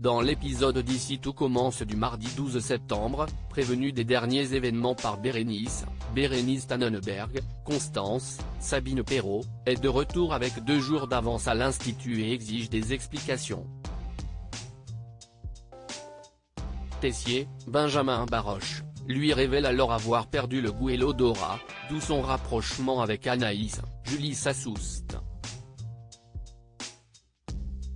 Dans l'épisode d'Ici tout commence du mardi 12 septembre, prévenue des derniers événements par Bérénice Tannenberg, Constance, Sabine Perrault, est de retour avec 2 jours d'avance à l'Institut et exige des explications. Tessier, Benjamin Baroche, lui révèle alors avoir perdu le goût et l'odorat, d'où son rapprochement avec Anaïs, Julie Sassoust.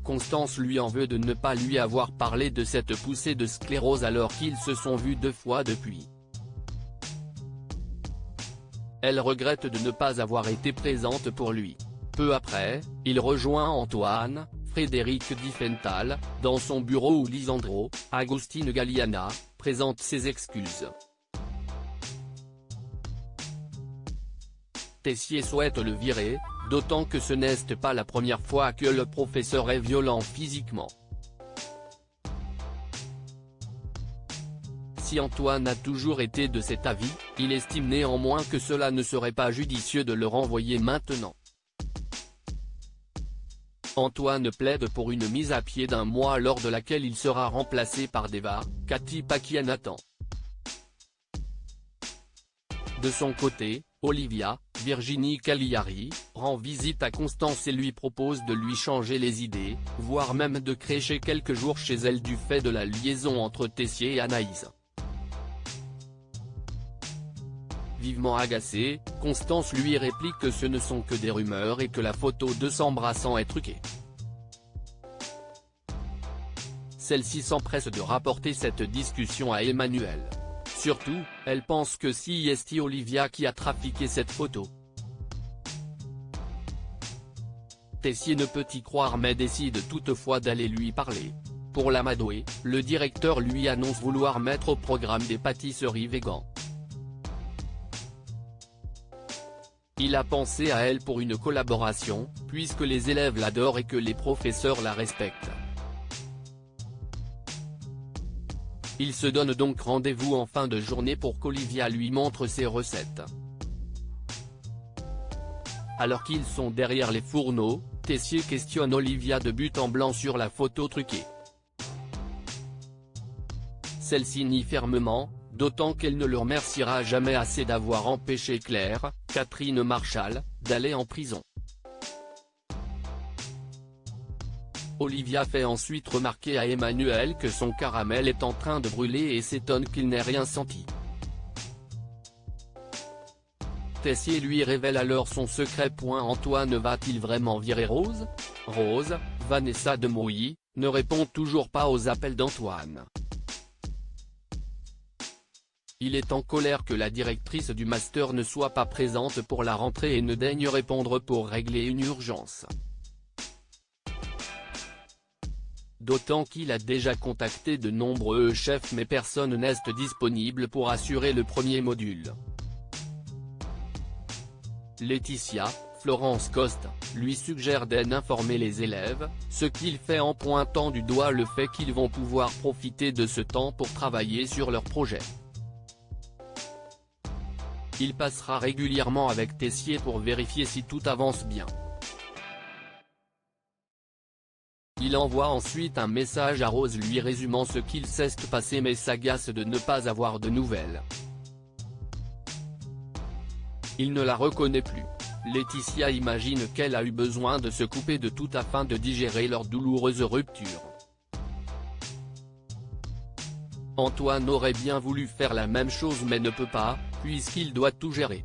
Constance lui en veut de ne pas lui avoir parlé de cette poussée de sclérose alors qu'ils se sont vus 2 fois depuis. Elle regrette de ne pas avoir été présente pour lui. Peu après, il rejoint Antoine, Frédéric Diffenthal, dans son bureau où Lisandro, Agostine Galliana, présente ses excuses. Tessier souhaite le virer, d'autant que ce n'est pas la première fois que le professeur est violent physiquement. Si Antoine a toujours été de cet avis, il estime néanmoins que cela ne serait pas judicieux de le renvoyer maintenant. Antoine plaide pour une mise à pied d'1 mois lors de laquelle il sera remplacé par Deva, Cathy Pakianathan. De son côté, Olivia, Virginie Cagliari, rend visite à Constance et lui propose de lui changer les idées, voire même de crécher quelques jours chez elle du fait de la liaison entre Tessier et Anaïs. Vivement agacée, Constance lui réplique que ce ne sont que des rumeurs et que la photo de s'embrassant est truquée. Celle-ci s'empresse de rapporter cette discussion à Emmanuel. Surtout, elle pense que c'est Olivia qui a trafiqué cette photo. Tessier ne peut y croire mais décide toutefois d'aller lui parler. Pour l'amadouer, le directeur lui annonce vouloir mettre au programme des pâtisseries végan. Il a pensé à elle pour une collaboration, puisque les élèves l'adorent et que les professeurs la respectent. Il se donne donc rendez-vous en fin de journée pour qu'Olivia lui montre ses recettes. Alors qu'ils sont derrière les fourneaux, Tessier questionne Olivia de but en blanc sur la photo truquée. Celle-ci nie fermement, d'autant qu'elle ne le remerciera jamais assez d'avoir empêché Claire, Catherine Marchal, d'aller en prison. Olivia fait ensuite remarquer à Emmanuel que son caramel est en train de brûler et s'étonne qu'il n'ait rien senti. Tessier lui révèle alors son secret. Antoine va-t-il vraiment virer Rose ? Rose, Vanessa Demouy, ne répond toujours pas aux appels d'Antoine. Il est en colère que la directrice du master ne soit pas présente pour la rentrée et ne daigne répondre pour régler une urgence. D'autant qu'il a déjà contacté de nombreux chefs mais personne n'est disponible pour assurer le premier module. Laetitia, Florence Coste, lui suggère d'informer les élèves, ce qu'il fait en pointant du doigt le fait qu'ils vont pouvoir profiter de ce temps pour travailler sur leur projet. Il passera régulièrement avec Tessier pour vérifier si tout avance bien. Il envoie ensuite un message à Rose lui résumant ce qu'il s'est passé mais s'agace de ne pas avoir de nouvelles. Il ne la reconnaît plus. Laetitia imagine qu'elle a eu besoin de se couper de tout afin de digérer leur douloureuse rupture. Antoine aurait bien voulu faire la même chose mais ne peut pas, puisqu'il doit tout gérer.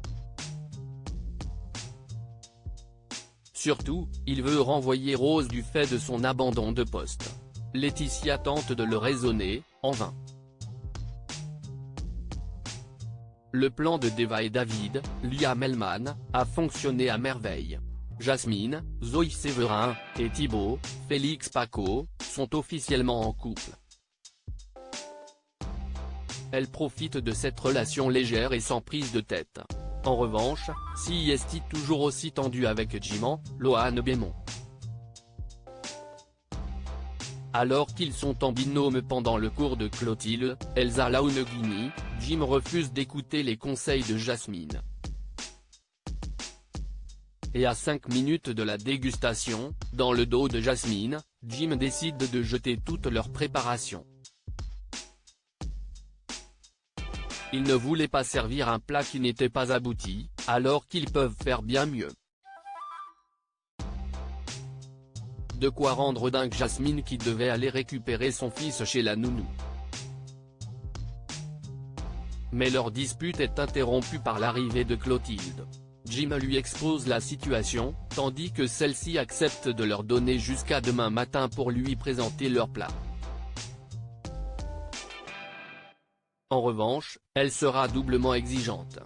Surtout, il veut renvoyer Rose du fait de son abandon de poste. Laetitia tente de le raisonner, en vain. Le plan de Deva et David, Liam Hellman, a fonctionné à merveille. Jasmine, Zoé Séverin, et Thibaut, Félix Paco, sont officiellement en couple. Elle profite de cette relation légère et sans prise de tête. En revanche, si est toujours aussi tendu avec Jiman, Loane Bémon. Alors qu'ils sont en binôme pendant le cours de Clotilde, Elsa Launeghini, Jim refuse d'écouter les conseils de Jasmine. Et à 5 minutes de la dégustation, dans le dos de Jasmine, Jim décide de jeter toute leur préparation. Ils ne voulaient pas servir un plat qui n'était pas abouti, alors qu'ils peuvent faire bien mieux. De quoi rendre dingue Jasmine qui devait aller récupérer son fils chez la nounou. Mais leur dispute est interrompue par l'arrivée de Clotilde. Jim lui expose la situation, tandis que celle-ci accepte de leur donner jusqu'à demain matin pour lui présenter leur plat. En revanche, elle sera doublement exigeante.